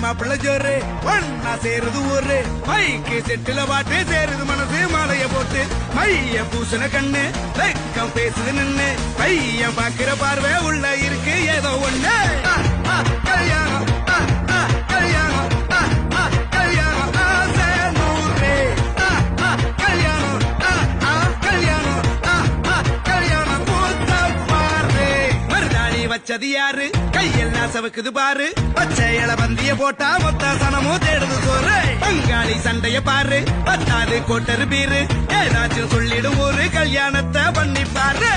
மாப்பிள்ள ஜோரு ஒன்னா சேருது ஊரு மைக்கு செட்டுல பாட்டு சேருது மனசு மாலைய போட்டு மைய பூசண கண்ணு வெக்கம் பேசுது நின்னு பையன் பாக்குற பார்வை உள்ள இருக்கு ஏதோ ஒண்ணு கல்யாணம் கல்யாணம் கல்யாணம் ஆசை நூறு கல்யாணம் கல்யாணம் கல்யாணம் பூத்த பாரு மருதாணி வச்சது யாரு கையெல்லாம் சவுக்குது பாரு பச்சை இல பந்திய போட்டா மொத்த சனமும் தேடுது சோறு பங்காளி சண்டைய பாரு பத்தாது கோட்டரு பீரு ஏதாச்சும் சொல்லிடும் ஒரு கல்யாணத்தை பண்ணி பாரு